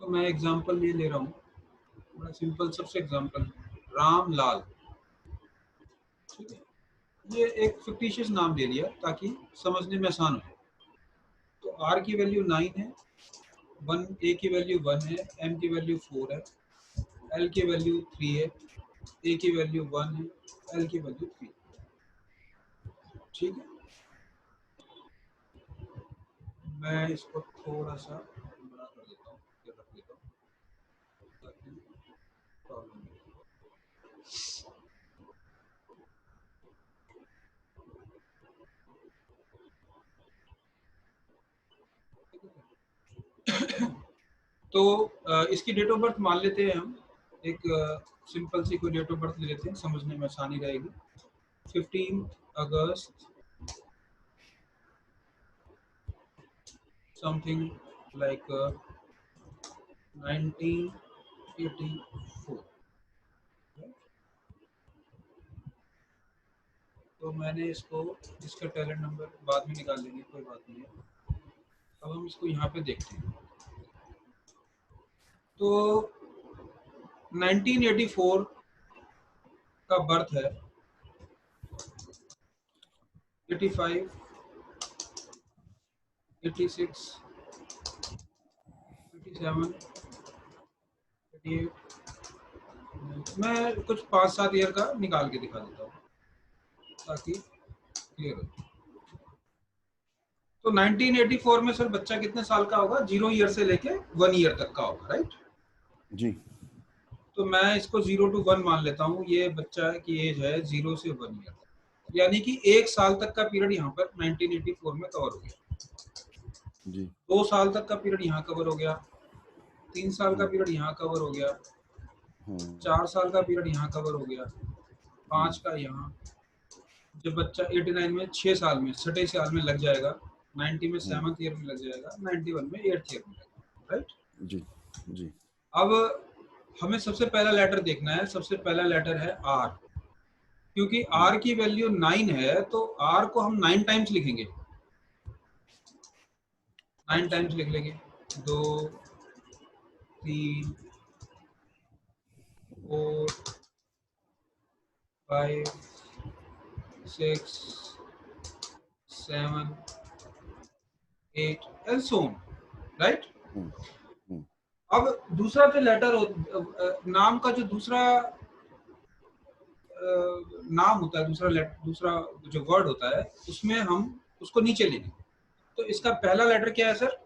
तो मैं एग्जांपल ये ले रहा हूँ, बड़ा सिंपल सबसे एग्जांपल, राम लाल। ठीक है, ये एक फिक्टिशियस नाम ले लिया ताकि समझने में आसान हो। तो आर की वैल्यू 9 है, वन ए की वैल्यू 1 है, एम की वैल्यू 4 है, एल की वैल्यू 3 है, ए की वैल्यू 1 है, एल की वैल्यू 3। ठीक है, मैं इसको थोड़ा सा बड़ा कर देता हूँ, ये रख लेता हूँ ताकि प्रॉब्लम नहीं हो। तो इसकी डेट ऑफ बर्थ मान लेते हैं हम, एक सिंपल सी कोई डेट ऑफ बर्थ ले लेते हैं, समझने में आसानी रहेगी। 15 अगस्त समथिंग लाइक 1984। तो मैंने इसको, इसका टैलेंट नंबर बाद में निकाल लेंगे, कोई बात नहीं है। अब हम इसको यहाँ पे देखते हैं। तो 1984 का बर्थ है, 85, 86, 87, 88। मैं कुछ 5-7 ईयर का निकाल के दिखा देता हूँ ताकि क्लियर हो। तो 1984 में सर बच्चा कितने साल का होगा? 0 ईयर से लेके 1 ईयर तक का होगा, राइट जी। तो मैं इसको 0 to 1 मान लेता हूँ। ये बच्चा की एज है 0 से 1 ईयर, यानी कि 1 साल तक का पीरियड यहाँ पर 1984 में कवर हो गया। जी। 2 साल तक का पीरियड यहाँ कवर हो गया, 3 साल का पीरियड यहाँ कवर हो गया, 4 साल का पीरियड यहाँ कवर हो गया, 5 का यहाँ। जब बच्चा 89 में 6 साल में, 6 साल में लग जाएगा, 90 में 7th ईयर में लग जाएगा, 91 में 8th ईयर में लग जाएगा, राइट। जी। जी। अब हमें सबसे पहला लेटर देखना है। सबसे पहला लेटर है आर, क्योंकि आर की वैल्यू 9 है तो आर को हम 9 टाइम्स लिखेंगे, 9 टाइम्स लिख लेंगे। 2, 3, 4, 5, 6, 7, 8 एंड सो ऑन, राइट। अब दूसरा जो लेटर नाम का जो दूसरा नाम होता है, दूसरा जो वर्ड होता है, उसमें हम उसको नीचे लेंगे। तो इसका पहला लेटर क्या है सर?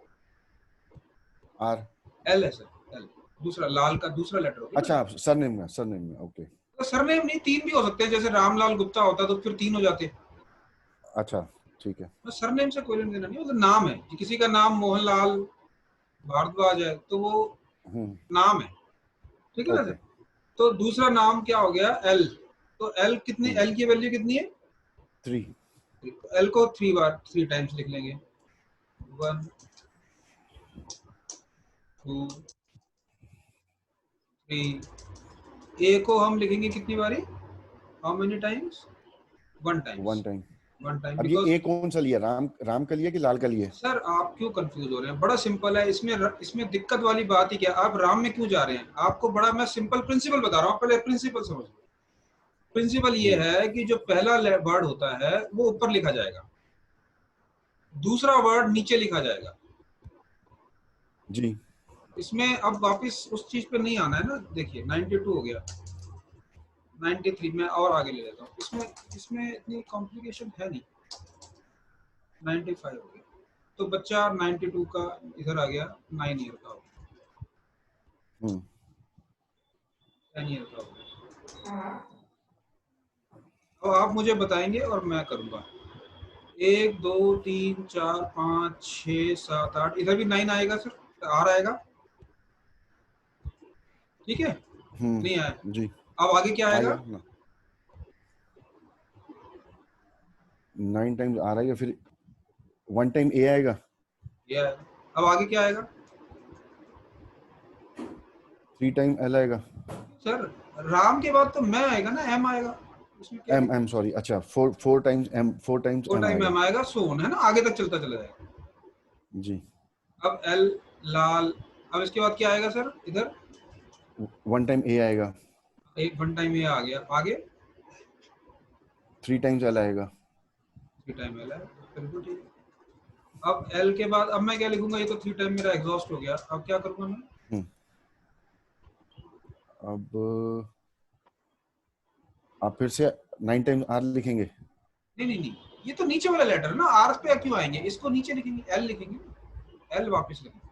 आर। एल है सर, एल। दूसरा लाल का दूसरा लेटर हो गया। अच्छा, सरनेम में, सरनेम में, ओके। तो सरनेम नहीं, 3 भी हो सकते हैं, जैसे रामलाल गुप्ता होता तो फिर 3 हो जाते। अच्छा, ठीक है। तो सरनेम से कोई लेना देना नहीं, मतलब नाम है कि किसी का नाम मोहनलाल भारद्वाज है तो वो नाम है, ठीक है ना सर। तो दूसरा नाम क्या हो गया? एल। तो एल कितनी, एल की वैल्यू कितनी है? 3। एल को 3 टाइम्स लिख लेंगे। 1, 2, 3। ए को हम लिखेंगे कितनी बारी? How many times? 1 times. 1 time. 1 time. अब ये ए कौन सा लिया? राम का लिया कि लाल का लिया? सर आप क्यों कंफ्यूज हो रहे हैं? बड़ा सिंपल है। इसमें दिक्कत वाली बात ही क्या, आप राम में क्यों जा रहे हैं? आपको बड़ा मैं सिंपल प्रिंसिपल बता रहा हूँ, पहले प्रिंसिपल समझ लो। प्रिंसिपल ये है कि जो पहला वर्ड होता है वो ऊपर लिखा जाएगा, दूसरा वर्ड नीचे लिखा जाएगा। जी। इसमें अब वापस उस चीज पे नहीं आना है ना। देखिए 92 हो गया, 93 में और आगे ले लेता हूँ। इसमें इतनी कॉम्प्लिकेशन है नहीं। 95 हो गया तो बच्चा 92 का इधर आ गया, 9 ईयर का हो गया, 10 ईयर का हो गया। तो आप मुझे बताएंगे और मैं करूंगा। 1, 2, 3, 4, 5, 6, 7, 8, इधर भी 9 आएगा सर, आर आएगा, ठीक है। नहीं आया जी। अब आगे क्या आएगा? 9 टाइम्स आ रहा है, फिर 1 टाइम ए आएगा। ये आएगा। अब आगे क्या आएगा? 3 टाइम एल आएगा। सर राम के बाद तो मैं आएगा ना, एम आएगा। इसमें क्या एम सॉरी, अच्छा 4 टाइम्स एम, 4 टाइम्स एम आएगा। आएगा, सोन है ना, आगे तक चलता चला जाएगा। जी। अब एल लाल अब इसके बाद क्या आएगा सर? इधर वन टाइम ए आएगा, एक वन टाइम ये आ गया, आगे थ्री टाइम्स एल आएगा। थ्री टाइम एल है, बिल्कुल ठीक है। अब एल के बाद अब मैं क्या लिखूंगा? ये तो थ्री टाइम मेरा एग्जॉस्ट हो गया, अब क्या करूंगा मैं? अब आप फिर से नाइन टाइम्स आर लिखेंगे। नहीं नहीं नहीं, ये तो नीचे वाला लेटर ना, आर पे क्यों आएंगे? इसको नीचे लिखेंगे, एल लिखेंगे, एल वापस लिखेंगे,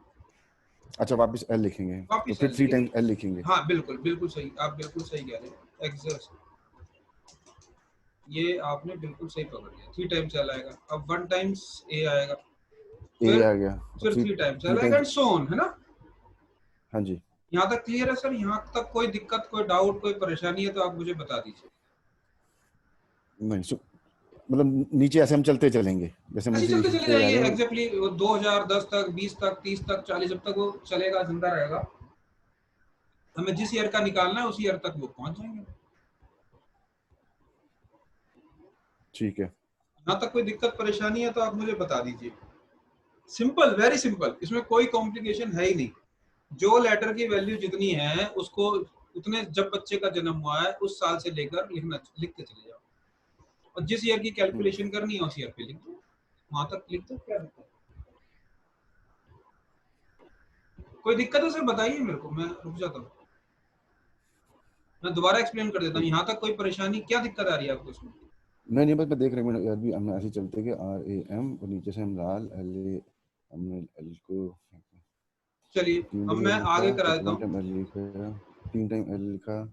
अच्छा वापस एल लिखेंगे, तो वापस फिर एल थ्री लिखेंगे। टाइम्स एल लिखेंगे। हाँ बिल्कुल बिल्कुल सही, आप बिल्कुल सही कह रहे हैं, एग्जैक्ट, ये आपने बिल्कुल सही पकड़ लिया। थ्री टाइम्स एल आएगा, अब वन टाइम्स ए आएगा, ए फिर आ गया, फिर three three times three L आएगा टाइम्स, एंड सो ऑन, है ना? हाँ जी। यहाँ तक क्लियर है सर? यहाँ तक कोई दिक्कत, कोई डाउट, कोई परेशानी है तो आप मुझे बता दीजिए। नहीं मतलब नीचे ऐसे हम चलते चलेंगे, जैसे हम ऐसे नीचे चलते चले लिखते जा जाएंगे रहे हैं। एग्जैक्टली, 2010 तक, 20 तक, 30 तक, 40, जब तक वो चलेगा, जिंदा रहेगा, हमें जिस ईयर का निकालना है उसी ईयर तक वो पहुंच जाएंगे। ठीक है। यहाँ तक कोई दिक्कत परेशानी है तो आप मुझे बता दीजिए। सिंपल, वेरी सिंपल, इसमें कोई कॉम्प्लिकेशन है ही नहीं। जो लेटर की वैल्यू जितनी है उसको उतने, जब बच्चे का जन्म हुआ है उस साल से लेकर लिखते चले जाओ, और जिस ईयर की कैलकुलेशन करनी है उस ईयर पे लिख दो, वहां तक लिख दो, क्या दिक्कत? कोई दिक्कत है सर? बताइए मेरे को, मैं रुक जाता हूँ, मैं दोबारा एक्सप्लेन कर देता हूँ। यहाँ तक कोई परेशानी, क्या दिक्कत आ रही है आपको इसमें? नहीं नहीं, बस मैं देख रहा हूँ यार, भी हम ऐसे चलते कि आर ए एम और नीचे से हम लाल एल ए, हमने एल को चलिए तीन अब दफा मैं एल लिखा, आगे करा फिर देता वन हूँ। टाइम एल लिखा, तीन टाइम एल लिखा,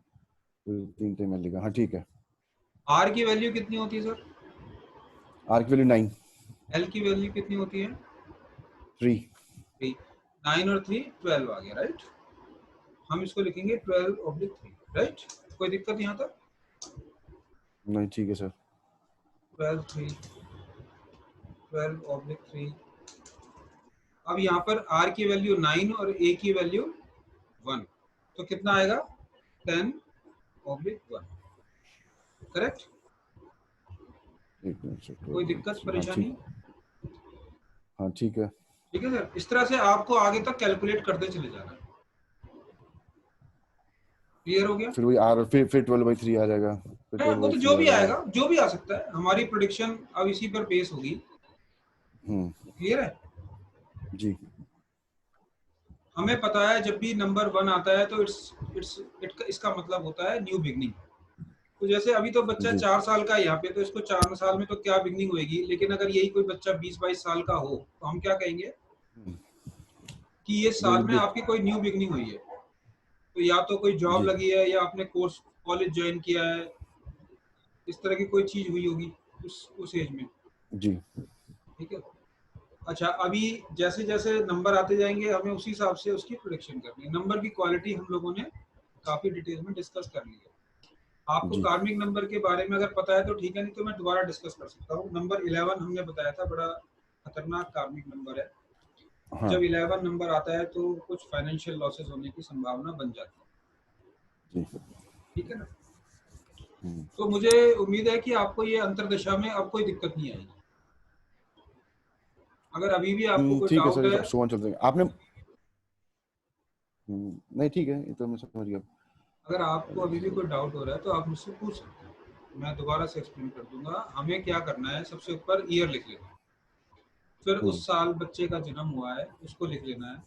फिर तीन टाइम एल लिखा। हाँ ठीक है। आर की वैल्यू कितनी होती है सर? आर की वैल्यू 9, एल की वैल्यू कितनी होती है? 3। 3। 9 और 3 12 आ गया, राइट? हम इसको लिखेंगे 12/3, राइट? कोई दिक्कत यहाँ तक? नहीं ठीक है सर। 12/3, 12/3। अब यहाँ पर आर की वैल्यू 9 और ए की वैल्यू 1, तो कितना आएगा? 10/1, करेक्ट? एक मिनट सर, कोई 12 दिक्कत 3, हाँ परेशानी? ठीक, हाँ ठीक है। ठीक है सर, इस तरह से आपको आगे तक कैलकुलेट करते चले जाना है। क्लियर हो गया? फिर वही आर, फिर 12/3 आ जाएगा, फिर हाँ, ट्वेल्व वो बाई तो थ्री जो आ भी जाएगा। आएगा, जो भी आ सकता है, हमारी प्रोडिक्शन अब इसी पर बेस होगी। हम्म। क्लियर है? जी हमें पता है जब भी नंबर 1 आता है तो इसका मतलब होता है न्यू बिगनिंग। तो जैसे अभी तो बच्चा जी 4 साल का है यहाँ पे, तो इसको 4 साल में तो क्या बिगनिंग होगी, लेकिन अगर यही कोई बच्चा 20-22 साल का हो तो हम क्या कहेंगे कि ये साल बिग में बिग आपकी कोई न्यू बिगनिंग हुई है। तो या तो कोई जॉब जी लगी है, या आपने कोर्स कॉलेज ज्वाइन किया है, इस तरह की कोई चीज हुई होगी उस एज में। जी ठीक है? अच्छा, अभी जैसे जैसे नंबर आते जाएंगे हमें उसी हिसाब से उसकी प्रोडिक्शन करनी है। नंबर की क्वालिटी हम लोगों ने काफी डिटेल में डिस्कस कर ली है। आपको जी। कार्मिक नंबर के बारे में अगर पता है तो ठीक है, नहीं तो मैं दोबारा डिस्कस कर सकता हूँ। नंबर 11 हमने बताया था, बड़ा खतरनाक कार्मिक नंबर है। हाँ जब 11 नंबर आता है तो कुछ फाइनेंशियल लॉसेस होने की संभावना बन जाती जी। है। ठीक है ना? हम्म। तो मुझे उम्मीद है कि आपको ये अंतरदशा में अब कोई दिक्कत नहीं आएगी। अगर अभी भी आपको कोई ठीक है डाउट सर, है, सो ऑन चलते हैं आपने। नहीं ठीक है, ये तो मैं समझ गया। अगर आपको अभी भी कोई डाउट हो रहा है तो आप मुझसे पूछ सकते हैं, मैं दोबारा से एक्सप्लेन कर दूंगा। हमें क्या करना है, सबसे ऊपर ईयर लिख लेना है, फिर उस हम्म साल बच्चे का जन्म हुआ है उसको लिख लेना है,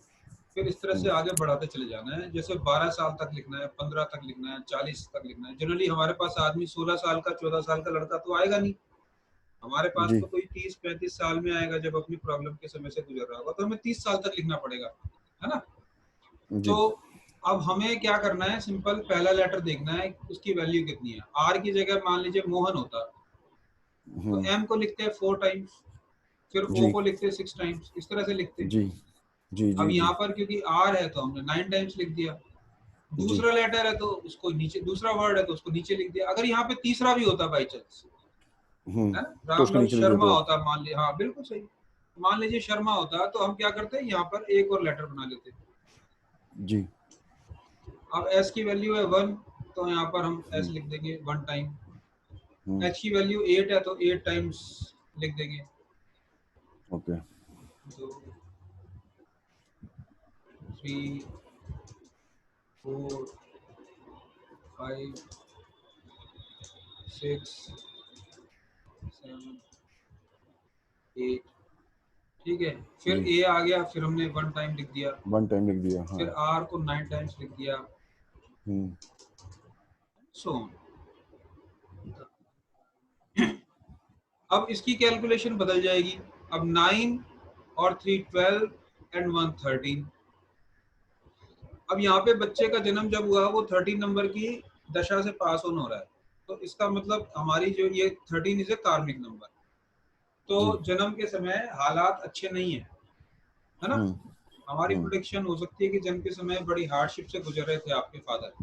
फिर इस तरह से आगे बढ़ाते चले जाना है। जैसे 12 साल तक लिखना है, 15 तक लिखना है, 40 तक लिखना है। जनरली हमारे पास आदमी 16 साल का, 14 साल का लड़का तो आएगा नहीं, हमारे पास जी तो कोई 30-35 साल में आएगा, जब अपनी प्रॉब्लम के समय से गुजर रहा होगा, तो हमें 30 साल तक लिखना पड़ेगा, है ना? तो जी। अब हमें क्या करना है, सिंपल पहला लेटर देखना है उसकी वैल्यू कितनी है। आर की जगह मान लीजिए मोहन होता, तो हम्म। एम को लिखते हैं 4 टाइम्स, फिर ओ जी को लिखते हैं 6 टाइम्स, इस तरह से लिखते हैं। जी जी अब जी जी यहाँ पर क्योंकि आर है तो हमने 9 टाइम्स लिख दिया। जी। दूसरा लेटर है तो उसको नीचे, दूसरा वर्ड है तो उसको नीचे लिख दिया। अगर यहाँ पे तीसरा भी होता बाई चांस, है ना, तो उसको रामलाल नीचे लिख देते शर्मा हो। होता मान लीजिए, हाँ बिल्कुल सही, मान लीजिए शर्मा होता, तो हम क्या करते हैं, यहाँ पर एक और लेटर बना लेते। जी। अब एस की वैल्यू है 1, तो यहाँ पर हम एस हम्म लिख देंगे 1 टाइम। हम्म। एच की वैल्यू 8 है तो 8 टाइम्स लिख देंगे। ओके। 2, 3 4 5 6 7 8, ठीक है। फिर जी ए आ गया, फिर हमने 1 टाइम लिख दिया, 1 टाइम लिख दिया हाँ फिर आर को 9 टाइम्स लिख दिया, हम्म सो अब इसकी कैलकुलेशन बदल जाएगी। अब 9 और 3 12 एंड 1 13। अब यहाँ पे बच्चे का जन्म जब हुआ वो 13 नंबर की दशा से पास ऑन हो रहा है, तो इसका मतलब हमारी जो ये 13 इज ए कार्मिक नंबर। तो जी जन्म के समय हालात अच्छे नहीं है ना। हम्म हमारी प्रोडिक्शन हो सकती है कि जन्म के समय बड़ी हार्डशिप से गुजर रहे थे आपके फादर।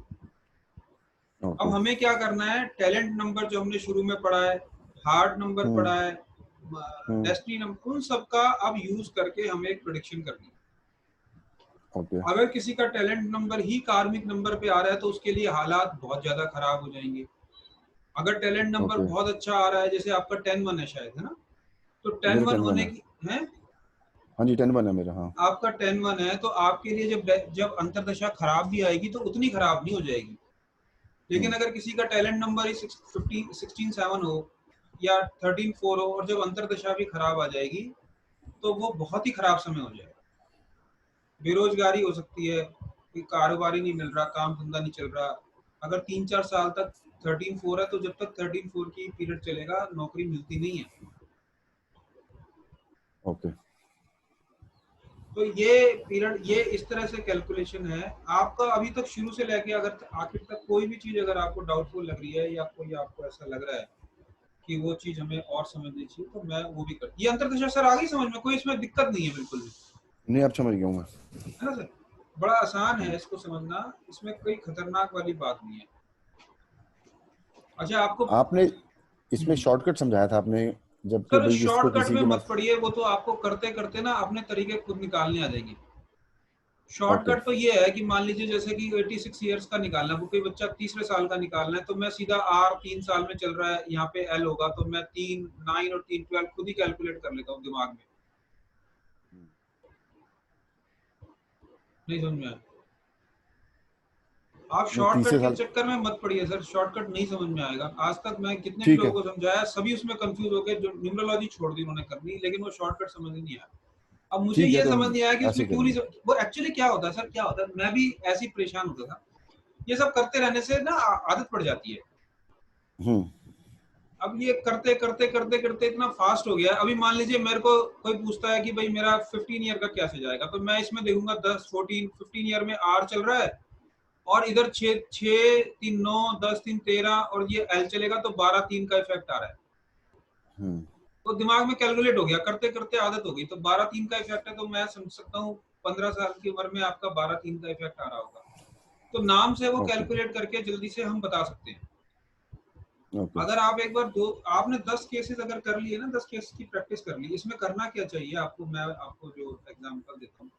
अब ओके हमें क्या करना है, टैलेंट नंबर जो हमने शुरू में पढ़ा है, हार्ड नंबर हम्म पढ़ा है, हम्म डेस्टिनी नंबर, उन सब का अब यूज करके हमें एक प्रेडिक्शन करनी है। ओके अगर किसी का टैलेंट नंबर ही कार्मिक नंबर पे आ रहा है तो उसके लिए हालात बहुत ज्यादा खराब हो जाएंगे। अगर टैलेंट नंबर ओके बहुत अच्छा आ रहा है, जैसे आपका 10-1 है शायद, है ना, तो 10-1 मेरा 10 1 होने है की है, हाँ जी 10 1 है मेरा हाँ आपका 10-1 है तो आपके लिए जब जब अंतरदशा खराब भी आएगी तो उतनी खराब नहीं हो जाएगी। लेकिन हम्म अगर किसी का टैलेंट नंबर ही 16-7 हो या 13-4 हो और जब अंतरदशा भी खराब आ जाएगी तो वो बहुत ही खराब समय हो जाएगा। बेरोजगारी हो सकती है, कोई कारोबार ही नहीं मिल रहा, काम धंधा नहीं चल रहा। अगर 3-4 साल तक 13-4 है तो जब तक 13-4 की पीरियड चलेगा नौकरी मिलती नहीं है। ओके तो ये पीरियड, ये इस तरह से कैलकुलेशन है आपका। अभी तक शुरू से लेके अगर आखिर तक कोई भी चीज अगर आपको डाउटफुल लग रही है या कोई आपको ऐसा लग रहा है कि वो चीज हमें और समझनी चाहिए तो मैं वो भी कर, ये अंतर्दशा सर आ गई समझ में, कोई इसमें दिक्कत नहीं है बिल्कुल भी, नहीं अब समझ गया हूँ मैं है ना सर। बड़ा आसान है इसको समझना, इसमें कोई खतरनाक वाली बात नहीं है। अच्छा आपको आपने इसमें शॉर्टकट समझाया था आपने जब कि सर भाई इसको शॉर्टकट किसी में के मत मैथ पढ़िए, वो तो आपको करते करते ना अपने तरीके खुद निकालने आ जाएंगे। ओके शॉर्टकट तो ये है कि मान लीजिए जैसे कि 86 ईयर्स का निकालना है, वो कोई बच्चा तीसरे साल का निकालना है, तो मैं सीधा आर 3 साल में चल रहा है, यहाँ पे एल होगा, तो मैं 3 9 और 3 12 खुद ही कैलकुलेट कर लेता हूँ दिमाग में। नहीं समझ में आया? आप मैं तीसरे शॉर्टकट के साल चक्कर में मत पड़िए सर, शॉर्टकट नहीं समझ में आएगा। आज तक मैं कितने भी ठीक है लोगों को समझाया, सभी उसमें कंफ्यूज हो गए, जो न्यूमरोलॉजी छोड़ दी उन्होंने करनी, लेकिन वो शॉर्टकट समझ ही नहीं आया। अब मुझे ठीक है ये तो समझ नहीं आया कि ऐसे उसमें क्यों नहीं करेंगे वो एक्चुअली क्या होता है सर, क्या होता है, मैं भी ऐसे ही परेशान होता था। ये सब करते रहने से ना आदत पड़ जाती है। हम्म अब ये करते करते करते करते इतना फास्ट हो गया। अभी मान लीजिए मेरे को कोई पूछता है कि भाई मेरा 15 ईयर का कैसे जाएगा, तो मैं इसमें देखूंगा 10 14 15 ईयर में आर चल रहा है और इधर 6 6 3 9 10 3 13 और ये एल चलेगा तो 12 3 का इफेक्ट आ रहा है। हम्म तो दिमाग में कैलकुलेट हो गया, करते करते आदत हो गई, तो 12 3 का इफेक्ट है, तो मैं समझ सकता हूँ 15 साल की उम्र में आपका 12 3 का इफेक्ट आ रहा होगा। तो नाम से वो ओके कैलकुलेट करके जल्दी से हम बता सकते हैं। ओके अगर आप एक बार दो, आपने 10 केसेस अगर कर लिए ना, 10 केस की प्रैक्टिस कर ली, इसमें करना क्या चाहिए आपको, मैं आपको जो एग्जांपल देता हूँ,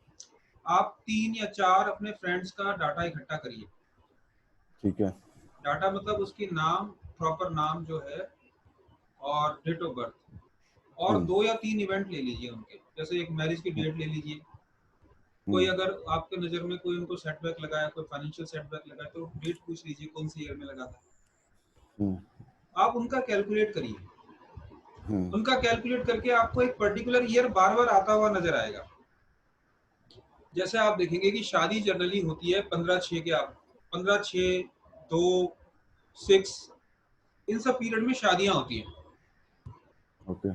आप 3 या 4 अपने फ्रेंड्स का डाटा इकट्ठा करिए। ठीक है डाटा मतलब उसकी नाम, प्रॉपर नाम जो है, और डेट ऑफ बर्थ, और हम्म 2 या 3 इवेंट ले लीजिए उनके, जैसे एक मैरिज की डेट ले लीजिए। कोई हम्म अगर आपके नज़र में कोई उनको सेटबैक लगा है, कोई फाइनेंशियल सेटबैक लगा है, तो डेट पूछ लीजिए कौन सी ईयर में लगा था। हम्म आप उनका कैलकुलेट करिए। हम्म उनका कैलकुलेट करके आपको एक पर्टिकुलर ईयर बार बार आता हुआ नजर आएगा। जैसे आप देखेंगे कि शादी जनरली होती है 15/6 के, आप 15/6 2 6 इन सब पीरियड में शादियां होती हैं। ओके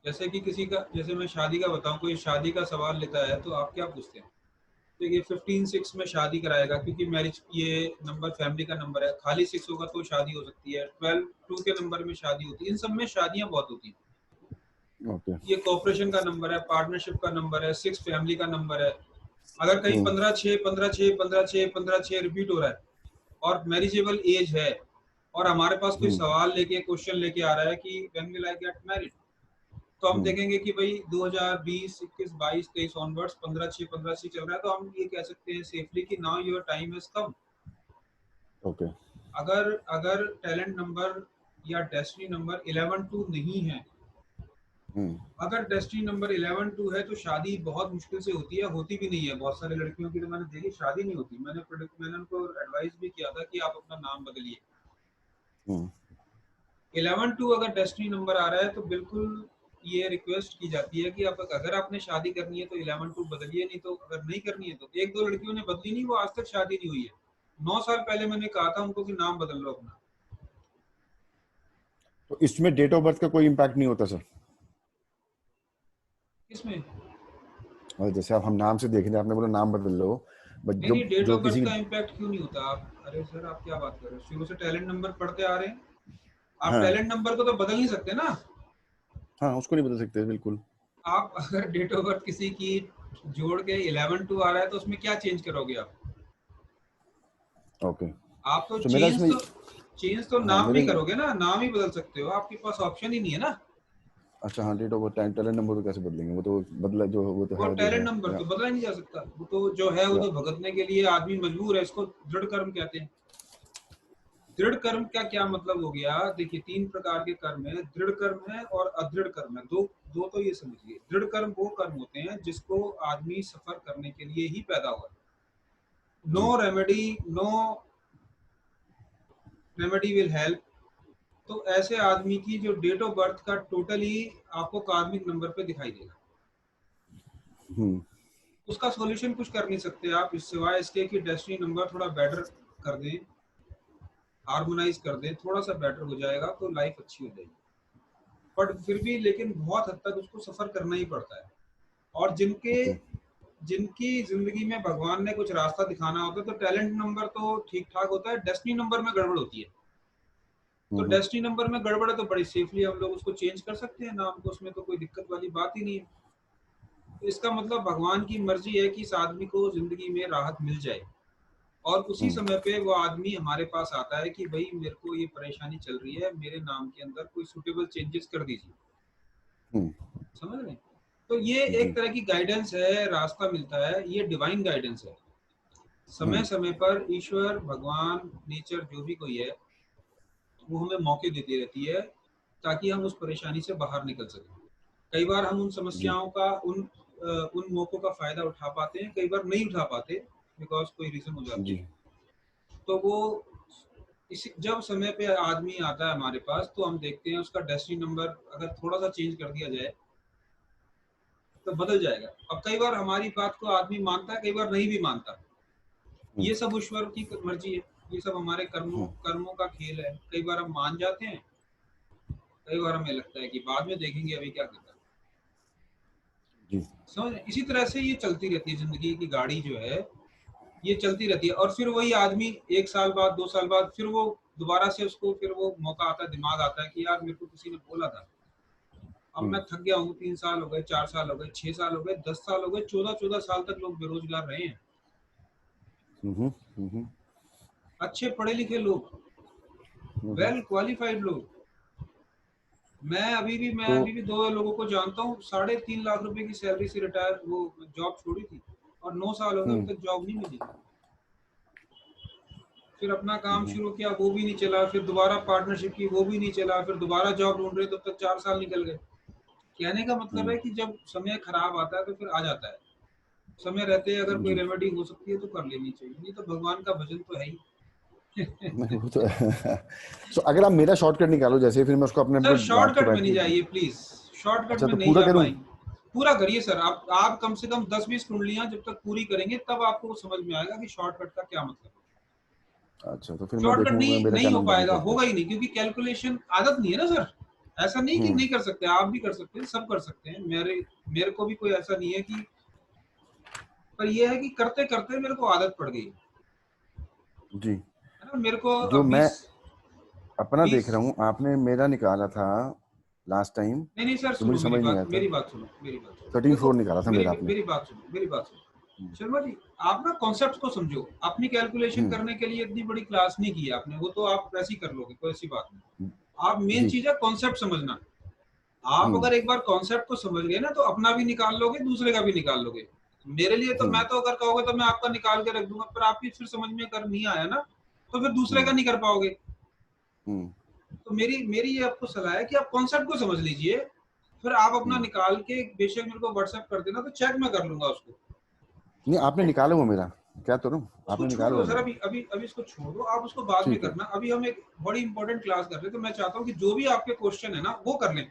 जैसे कि किसी का, जैसे मैं शादी का बताऊं, कोई शादी का सवाल लेता है तो आप क्या पूछते हैं, तो ये 15/6 में शादी कराएगा, क्योंकि मैरिज ये नंबर फैमिली का नंबर है, खाली 6 होगा तो शादी हो सकती है, 12 2 के नंबर में शादी होती है, इन सब में शादियां बहुत होती हैं। ओके ये कॉपरेशन का नंबर है, पार्टनरशिप का नंबर है, 6 फैमिली का नंबर है। अगर कहीं 15/6 15/6 15/6 15/6 रिपीट हो रहा है और मैरिजेबल एज है, और हमारे पास कोई हम्म सवाल लेके, क्वेश्चन लेके आ रहा है कि when will I get married, तो हम हम्म देखेंगे कि भाई 2020 21 22 23 ऑनवर्ड्स 15/6 15/6 चल रहा है, तो हम ये कह सकते हैं सेफली कि now your time has come. Okay अगर अगर टैलेंट नंबर या डेस्टिनी नंबर 11 2 नहीं है अगर डेस्टिनी नंबर 11-2 है तो शादी बहुत मुश्किल से होती है, होती भी नहीं है। बहुत सारे लड़कियों की तो मैंने देखी शादी नहीं होती। मैंने उनको एडवाइस भी किया था कि आप अपना नाम बदलिए। 11-2 अगर डेस्टिनी नंबर आ रहा है तो बिल्कुल ये रिक्वेस्ट की जाती है कि आप अगर आपने शादी करनी है तो 11-2 बदलिए, नहीं तो अगर नहीं करनी है तो एक दो लड़कियों ने बदली नहीं, वो आज तक शादी नहीं हुई है। 9 साल पहले मैंने कहा था उनको कि नाम बदल लो अपना। तो इसमें डेट ऑफ बर्थ का कोई इम्पैक्ट नहीं होता सर? इसमें और जैसे आप हम नाम से देख रहे हैं, आपने बोला नाम बदल लो, बट नहीं जो नहीं, डेट जो ऑफ बर्थ किसी का इम्पैक्ट क्यों नहीं होता? आप अरे सर आप क्या बात कर रहे हो? शुरू से टैलेंट नंबर पढ़ते आ रहे हैं, आप हाँ टैलेंट नंबर को तो बदल नहीं सकते ना। हाँ, उसको नहीं बदल सकते बिल्कुल। आप अगर डेट ऑफ बर्थ किसी की जोड़ के 11-2 आ रहा है तो उसमें क्या चेंज करोगे आप? ओके। आप तो सो मेरा इसमें, चेंज तो हाँ नाम भी मेरे, करोगे ना, नाम ही बदल सकते हो, आपके पास ऑप्शन ही नहीं है ना। अच्छा हाँ, date of birth talent number को कैसे बदलेंगे? वो तो बदला जो, वो तो वो है जो टैलेंट है नंबर या, तो बदला ही नहीं जा सकता, वो तो जो है वो या तो भुगतने के लिए आदमी मजबूर है। इसको दृढ़ कर्म कहते हैं। दृढ़ कर्म का क्या मतलब हो गया? देखिए 3 प्रकार के कर्म है, दृढ़ कर्म है और अदृढ़ कर्म है। दो दो तो ये समझिए, दृढ़ कर्म वो कर्म होते हैं जिसको आदमी सफर करने के लिए ही पैदा हुआ है। नो जी remedy, no remedy will help. तो ऐसे आदमी की जो डेट ऑफ बर्थ का टोटली आपको कार्मिक नंबर पे दिखाई देगा। उसका सॉल्यूशन कुछ कर नहीं सकते आप, इस सिवाय इसके कि डेस्टिनी नंबर थोड़ा बेटर कर दें, हार्मोनाइज कर दें, थोड़ा सा बेटर हो जाएगा तो लाइफ अच्छी हो जाएगी। बट फिर भी लेकिन बहुत हद तक उसको सफर करना ही पड़ता है। और ओके। जिनकी जिंदगी में भगवान ने कुछ रास्ता दिखाना होता है तो टैलेंट नंबर तो ठीक ठाक होता है, डेस्टिनी नंबर में गड़बड़ होती है। तो डेस्टिनी नंबर में गड़बड़ है तो बड़ी सेफली हम लोग उसको चेंज कर सकते हैं नाम को, उसमें तो कोई दिक्कत वाली बात ही नहीं है। तो इसका मतलब भगवान की मर्जी है कि इस आदमी को जिंदगी में राहत मिल जाए, और उसी समय पे वो आदमी हमारे पास आता है कि भाई मेरे को ये परेशानी चल रही है, मेरे नाम के अंदर कोई सुटेबल चेंजेस कर दीजिए। समझ रहे हैं? तो ये एक जी। तरह की गाइडेंस है, रास्ता मिलता है, ये डिवाइन गाइडेंस है। समय समय पर ईश्वर, भगवान, नेचर, जो भी कोई है वो हमें मौके देती रहती है ताकि हम उस परेशानी से बाहर निकल सकें। कई बार हम उन जी समस्याओं का उन मौकों का फायदा उठा पाते हैं, कई बार नहीं उठा पाते, बिकॉज कोई रीजन हो जाती जी। है। तो वो इसी जब समय पे आदमी आता है हमारे पास तो हम देखते हैं उसका डेस्टिनी नंबर अगर थोड़ा सा चेंज कर दिया जाए तो बदल जाएगा। अब कई बार हमारी बात को आदमी मानता है, कई बार नहीं भी मानता। ये सब ईश्वर की मर्जी है, ये सब हमारे कर्मों का खेल है। कई बार हम मान जाते हैं, कई बार हमें लगता है कि बाद में देखेंगे, अभी क्या करना है। जी। समझ? इसी तरह से ये चलती रहती है, जिंदगी की गाड़ी जो है ये चलती रहती है। और फिर वही आदमी 1 साल बाद, 2 साल बाद फिर वो दोबारा से उसको फिर वो मौका आता है, दिमाग आता है कि यार मेरे को किसी ने बोला था, अब मैं थक गया हूँ। 3 साल हो गए, 4 साल हो गए, 6 साल हो गए, 10 साल हो गए, 14-14 साल तक लोग बेरोजगार रहे हैं। अच्छे पढ़े लिखे लोग, वेल क्वालिफाइड लोग। मैं तो अभी भी 2 लोगों को जानता हूँ, 3.5 लाख रुपए की सैलरी से रिटायर, वो जॉब छोड़ी थी और 9 साल हो गए अभी तक जॉब नहीं मिली। फिर अपना काम शुरू किया, वो भी नहीं चला, फिर दोबारा पार्टनरशिप की, वो भी नहीं चला, फिर दोबारा जॉब ढूंढ रहे, तब तक 4 साल निकल गए। कहने का मतलब है कि जब समय खराब आता है तो फिर आ जाता है। समय रहते अगर कोई जी। रेमेडी हो सकती है तो कर लेनी चाहिए, नहीं तो भगवान का भजन तो है ही। नहीं वो तो सो अगर आप मेरा शॉर्टकट निकालो जैसे, फिर मैं उसको अपने सर बांट के शॉर्टकट में बैठ नहीं के, जाइए प्लीज, शॉर्टकट अच्छा में तो नहीं पूरा जा करूं? पाएंगे। पूरा करिए सर, आप कम से कम 10-20 कुंडलियां जब तक पूरी करेंगे तब आपको समझ में आएगा कि शॉर्टकट का क्या मतलब है। अच्छा तो फिर मैं शॉर्टकट देखूंगा नहीं मेरा नहीं क्या हो नंबर पाएगा, निकलता है। होगा ही नहीं, क्योंकि कैलकुलेशन आदत नहीं है ना सर। ऐसा नहीं कि नहीं कर सकते, आप भी कर सकते हैं, सब कर सकते हैं। मेरे को भी कोई ऐसा नहीं है कि, पर ये है कि करते करते मेरे को आदत पड़ गई जी। है ना। मेरे को जो अब मैं 20 अपना देख 20 रहा हूँ, आपने मेरा निकाला था लास्ट टाइम, नहीं नहीं सर, तो सुनो मुझे समझ नहीं आया था। मेरी बात सुनो, मेरी बात सुनो, 13-4 देखो निकाला था मेरी मेरा आपने। मेरी बात सुनो, मेरी बात सुनो शर्मा जी। आप ना कॉन्सेप्ट को समझो, अपनी कैलकुलेशन हम्म। करने के लिए इतनी बड़ी क्लास नहीं की है आपने, वो तो आप वैसे ही कर लोगे, कोई ऐसी बात नहीं। आप मेन जी। चीज है कॉन्सेप्ट समझना। आप अगर एक बार कॉन्सेप्ट को समझ गए ना तो अपना भी निकाल लोगे, दूसरे का भी निकाल लोगे। मेरे लिए तो, मैं तो अगर कहोगे तो मैं आपका निकाल के रख दूंगा, पर आपकी फिर समझ में कर नहीं आया ना तो फिर दूसरे का नहीं कर पाओगे। तो मेरी मेरी ये आपको सलाह है कि आप कॉन्सेप्ट को समझ लीजिए, फिर आप अपना निकाल के बेशक मेरे को व्हाट्सएप कर देना, तो चेक मैं कर लूंगा उसको। नहीं आपने निकाला वो मेरा, क्या करूं, उसको आपने छोड़ निकाला दो वो सर, मेरा। अभी अभी अभी इसको छोड़ दो, आप उसको बाद में ठीक है। करना। अभी हम एक बड़ी इंपॉर्टेंट क्लास कर रहे हैं, तो मैं चाहता हूँ कि जो भी आपके क्वेश्चन है ना वो कर लें।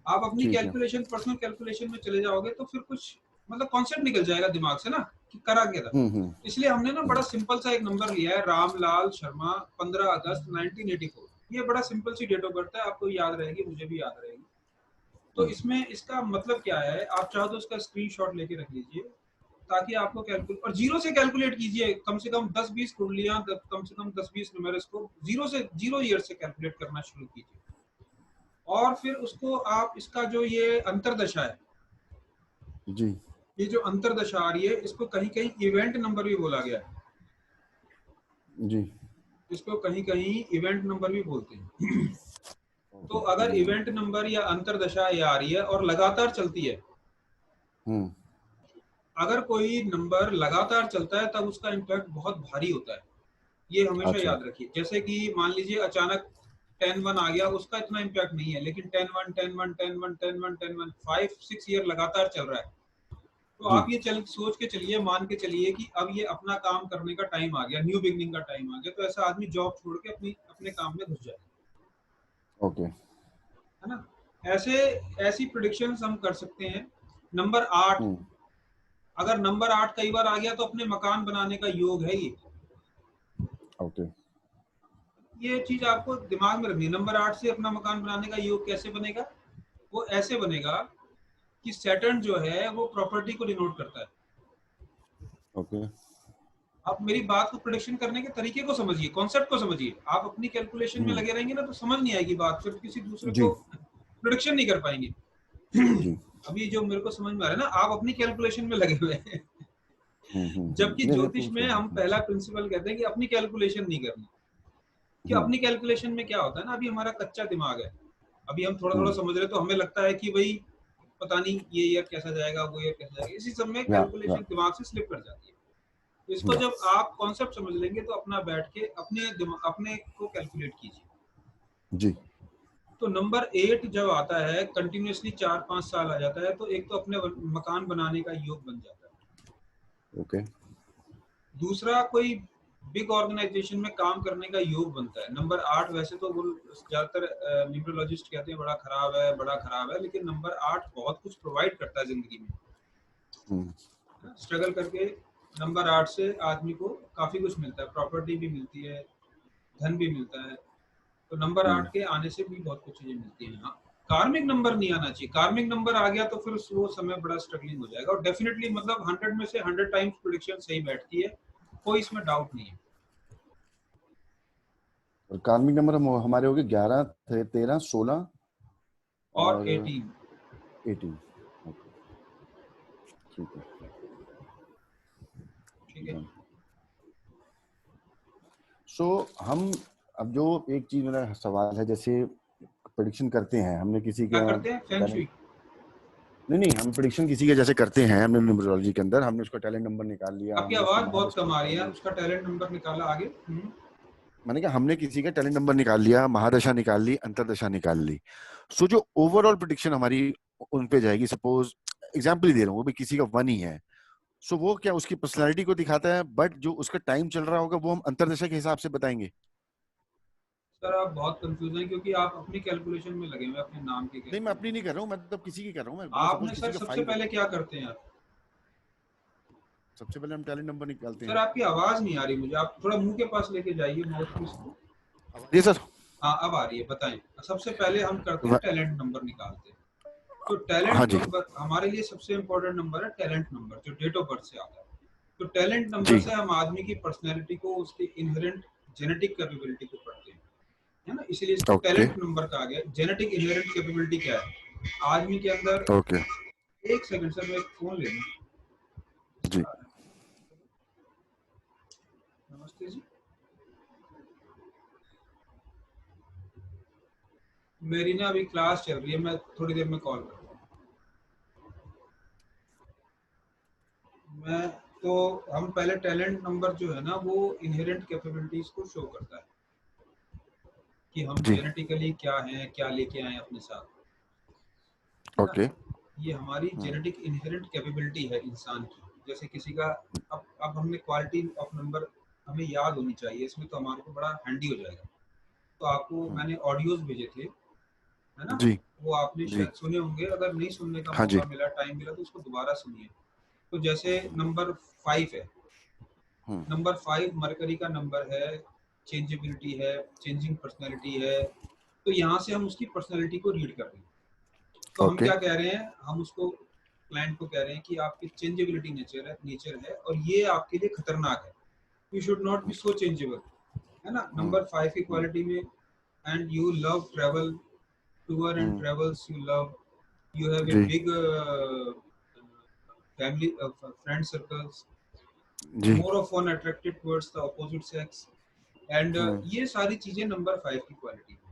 आप अपनी ठीक है। कैलकुलेशन, पर्सनल कैलकुलेशन में चले जाओगे तो फिर कुछ मतलब कॉन्सेप्ट निकल जाएगा दिमाग से ना कि करा क्या था। हम्म। इसलिए हमने ना बड़ा सिंपल सा एक नंबर लिया है, रामलाल शर्मा, 15 अगस्त 1984। ये बड़ा सिंपल सी डेट ऑफ बर्थ है, आपको याद रहेगी, मुझे भी याद रहेगी। तो इसमें इसका मतलब क्या है, आप चाहो तो उसका स्क्रीनशॉट लेके रख लीजिए, ताकि आपको कैलकुलेट, और जीरो से कैलकुलेट कीजिए, कम से कम 10-20 कुंडलियां, कम से कम 10-20 न्यूमेरल्स को जीरो से, जीरो ईयर से कैलकुलेट करना शुरू कीजिए। और फिर उसको आप, इसका जो ये अंतरदशा है, जी ये जो अंतरदशा आ रही है, इसको कहीं कहीं इवेंट नंबर भी बोला गया है, जी। इसको कहीं कहीं इवेंट नंबर भी बोलते हैं। तो अगर जी इवेंट नंबर या अंतरदशा ये आ रही है और लगातार चलती है, हम्म। अगर कोई नंबर लगातार चलता है तब उसका इम्पैक्ट बहुत भारी होता है, ये हमेशा अच्छा। याद रखिए। जैसे कि मान लीजिए अचानक 10-1 आ गया, उसका इतना इम्पैक्ट नहीं है, लेकिन 10-1 10-1 10-1 10-1 10-1 5-6 ईयर लगातार चल रहा है, तो जी आप ये चल सोच के चलिए, मान के चलिए कि अब ये अपना काम करने का टाइम आ गया, न्यू बिगनिंग का टाइम आ गया, तो ऐसा आदमी जॉब छोड़ के अपनी अपने काम में घुस जाए, ओके। है ना। ऐसे ऐसी प्रिडिक्शंस हम कर सकते हैं। नंबर 8, हम्म। अगर नंबर 8 कई बार आ गया तो अपने मकान बनाने का योग है ओके। ये चीज आपको दिमाग में रखनी है। नंबर 8 से अपना मकान बनाने का योग कैसे बनेगा? वो ऐसे बनेगा कि सैटर्न जो है वो प्रॉपर्टी को डिनोट करता है। ओके। आप मेरी बात को प्रोडिक्शन करने के तरीके को समझिए, कॉन्सेप्ट को समझिए। आप अपनी कैलकुलेशन में हम्म। लगे रहेंगे ना तो समझ नहीं आएगी बात, फिर किसी दूसरे जी को प्रोडिक्शन नहीं कर पाएंगे। जी। अभी जो मेरे को समझ में आ रहा है ना, आप अपनी कैलकुलेशन में लगे हुए हैं। जबकि नहीं नहीं ज्योतिष में पूछ हम रहा पहला प्रिंसिपल कहते हैं कि अपनी कैलकुलेशन नहीं करनी। कि हूँ। अपनी कैलकुलेशन में क्या होता है ना, अभी हमारा कच्चा दिमाग है, अभी हम थोड़ा थोड़ा हम्म। समझ रहे, तो हमें लगता है कि भाई पता नहीं ये ईयर कैसा जाएगा, वो ईयर कैसा जाएगा, इसी सब में या या कैलकुलेशन दिमाग से स्लिप कर जाती है। तो इसको या जब आप कॉन्सेप्ट समझ लेंगे तो अपना बैठ के अपने को कैलकुलेट कीजिए। जी। तो नंबर 8 जब आता है, कंटिन्यूअसली 4-5 साल आ जाता है, तो एक तो अपने मकान बनाने का योग बन जाता है। ओके। दूसरा, कोई बिग ऑर्गेनाइजेशन में काम करने का योग बनता है। नंबर 8 वैसे तो वो ज्यादातर न्यूमरोलॉजिस्ट कहते हैं बड़ा खराब है, बड़ा खराब है, लेकिन नंबर 8 बहुत कुछ प्रोवाइड करता है जिंदगी में। हम्म। स्ट्रगल करके नंबर 8 से आदमी को काफी कुछ मिलता है, प्रॉपर्टी भी मिलती है, धन भी मिलता है। तो नंबर 8 के आने से भी बहुत कुछ चीजें मिलती हैं। हाँ, कार्मिक नंबर नहीं आना चाहिए। कार्मिक नंबर आ गया तो फिर वो समय बड़ा स्ट्रगलिंग हो जाएगा, और डेफिनेटली मतलब 100 में से 100 टाइम्स प्रेडिक्शन सही बैठती है, कोई इसमें डाउट नहीं है। और कार्मिक नंबर हमारे हो गए 11 13 16 और और 18। 18। ओके। ठीक है। ठीक है। सो हम अब जो एक चीज मेरा सवाल है, जैसे प्रेडिक्शन करते हैं हमने किसी क्या का करते हैं? फेंग टैलेंट, नहीं नहीं हम प्रेडिक्शन किसी के जैसे करते हैं, हमने न्यूमरोलॉजी के अंदर हमने उसका टैलेंट नंबर निकाल लिया, आपकी हमने उसकी आवाज बहुत महादशा कम आ रही निकाल है, ली। उसका टैलेंट नंबर निकाला आगे। मैंने कहा हमने किसी का टैलेंट नंबर निकाल लिया, महादशा निकाल ली, अंतरदशा निकाल ली। सो जो ओवरऑल प्रेडिक्शन हमारी उन पे जाएगी, सपोज एग्जाम्पल ही दे रहा हूँ, वो भी किसी का 1 ही है, सो वो क्या उसकी पर्सनैलिटी को दिखाता है, बट जो उसका टाइम चल रहा होगा वो हम अंतरदशा के हिसाब से बताएंगे। सर आप बहुत कंफ्यूज हैं, क्योंकि आप अपनी कैलकुलेशन में लगे हुए हैं, अपने नाम की नहीं मैं अपनी कैलकुलेशन। नहीं कर रहा हूँ, मैं तो किसी की कर रहा हूँ, मैं सपोज आपने किसी सर का सबसे 5 है। पहले क्या करते हैं आप? सबसे पहले हम टैलेंट नंबर निकालते सर हैं। आपकी आवाज नहीं आ रही मुझे, आप थोड़ा मुंह के पास लेके जाइए माउथ पीस को। जी सर। हाँ अब आ रही है, बताएं। सबसे पहले हम करते हैं व- टैलेंट नंबर निकालते हैं। तो हाँ टैलेंट जी। नंबर हमारे लिए सबसे इंपॉर्टेंट नंबर है, टैलेंट नंबर जो डेट ऑफ बर्थ से आता है। तो टैलेंट नंबर जी। से हम आदमी की पर्सनैलिटी को, उसकी इनहेरेंट जेनेटिक कैपेबिलिटी को पढ़ते हैं, है ना। इसीलिए इसको ओके। टैलेंट नंबर कहा गया। जेनेटिक इनहेरेंट कैपेबिलिटी क्या है आदमी के अंदर? ओके। एक सेकंड सर, मैं एक फोन ले लूं। जी। नमस्ते जी, मेरी ना अभी क्लास चल रही है, मैं थोड़ी देर में कॉल करता हूँ। मैं तो हम पहले टैलेंट नंबर जो है ना, वो इनहेरेंट कैपेबिलिटीज को शो करता है कि हम जी। जेनेटिकली क्या हैं, क्या लेके आए अपने साथ। ना। ओके। ये हमारी जेनेटिक इनहेरेंट कैपेबिलिटी है इंसान की। जैसे किसी का अब हमने क्वालिटी ऑफ नंबर हमें याद होनी चाहिए, इसमें तो हमारे को बड़ा हैंडी हो जाएगा। तो आपको मैंने ऑडियोज भेजे थे, है ना, जी वो आपने जी। शायद सुने होंगे। अगर नहीं सुनने का हाँ जी। मौका मिला, टाइम मिला, तो उसको दोबारा सुनिए। तो जैसे नंबर 5 है, नंबर 5 मरकरी का नंबर है, चेंजेबिलिटी है, चेंजिंग पर्सनैलिटी है। तो यहाँ से हम उसकी पर्सनैलिटी को रीड कर रहे हैं। तो हम ओके। क्या कह रहे हैं, हम उसको क्लाइंट को कह रहे हैं कि आपकी चेंजेबिलिटी नेचर है और ये आपके लिए खतरनाक है। You should not be so changeable, है ना। नंबर 5 की क्वालिटी में, and you love travel, tour and travels you love, you have a जी big family friend circles, जी। more of one attracted towards the opposite sex, and ये सारी चीजें number 5 की क्वालिटी है।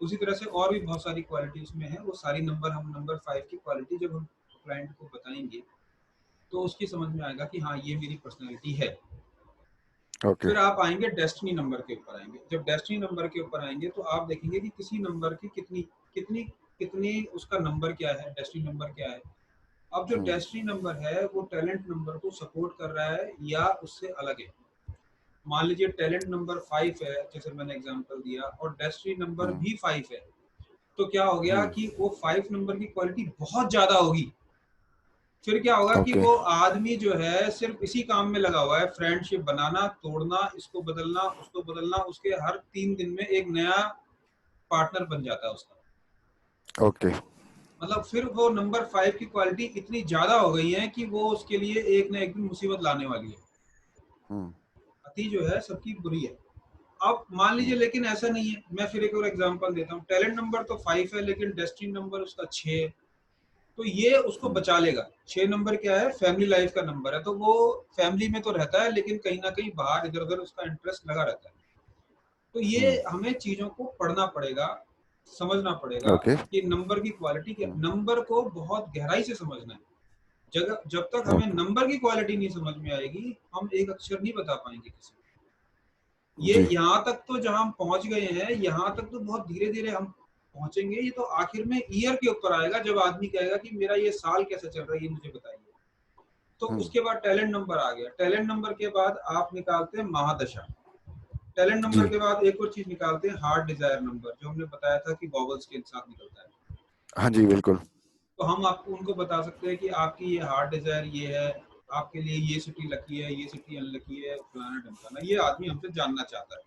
उसी तरह से और भी बहुत सारी क्वालिटी उसमें है, वो सारी नंबर हम नंबर 5 की क्वालिटी जब हम क्लाइंट को बताएंगे तो उसकी समझ में आएगा कि हाँ ये मेरी पर्सनैलिटी है। ओके। फिर आप आएंगे डेस्टिनी नंबर के ऊपर आएंगे। जब डेस्टिनी नंबर के ऊपर आएंगे तो आप देखेंगे कि किसी नंबर की कितनी कितनी कितनी उसका नंबर क्या है, डेस्टिनी नंबर क्या है। अब जो डेस्टिनी नंबर है वो टैलेंट नंबर को सपोर्ट कर रहा है या उससे अलग है। मान लीजिए टैलेंट नंबर 5 है, जैसे मैंने एग्जांपल दिया, और डेस्टिनी नंबर भी 5 है, तो क्या हो गया कि वो 5 नंबर की क्वालिटी बहुत ज्यादा होगी। फिर क्या होगा कि ओके। वो आदमी जो है सिर्फ इसी काम में लगा हुआ है, फ्रेंडशिप बनाना, तोड़ना, इसको बदलना, उसको बदलना, उसके हर 3 दिन में एक नया पार्टनर बन जाता है उसका। ओके। मतलब फिर वो नंबर 5 की क्वालिटी इतनी ज्यादा हो गई है कि वो उसके लिए एक ना एक दिन मुसीबत लाने वाली है। अति जो है सबकी बुरी है। अब मान लीजिए लेकिन ऐसा नहीं है, मैं फिर एक और एग्जांपल देता हूँ। टैलेंट नंबर तो 5 है लेकिन डेस्टिनी नंबर उसका 6 है, तो ये उसको बचा लेगा। 6 नंबर क्या है, फैमिली लाइफ का नंबर है, तो वो फैमिली में तो रहता है लेकिन कहीं ना कहीं बाहर इधर उधर उसका इंटरेस्ट लगा रहता है। तो ये हमें चीजों को पढ़ना पड़ेगा, समझना पड़ेगा ओके। कि नंबर की क्वालिटी क्या, नंबर को बहुत गहराई से समझना है। जब तक हमें नंबर की क्वालिटी नहीं समझ में आएगी, हम एक अक्षर नहीं बता पाएंगे किसी को। ये जी यहाँ तक तो जहाँ हम पहुंच गए हैं, यहाँ तक तो बहुत धीरे धीरे हम पहुंचेंगे। ये तो आखिर में ईयर के ऊपर आएगा, जब आदमी कहेगा कि मेरा ये साल कैसे चल रहा है, ये मुझे बताइए। तो उसके बाद टैलेंट नंबर आ गया। टैलेंट नंबर के बाद आप निकालते हैं महादशा। टैलेंट नंबर जी। के बाद एक और चीज निकालते हैं, हार्ट डिजायर नंबर, जो हमने बताया था कि वॉवल्स के साथ निकलता है। हाँ जी बिल्कुल। तो हम आपको उनको बता सकते हैं कि आपकी ये हार्ट डिजायर ये है, आपके लिए ये सिटी लकी है, ये सिटी अनलकी है, फलाना ढमकाना। ये आदमी हमसे जानना चाहता है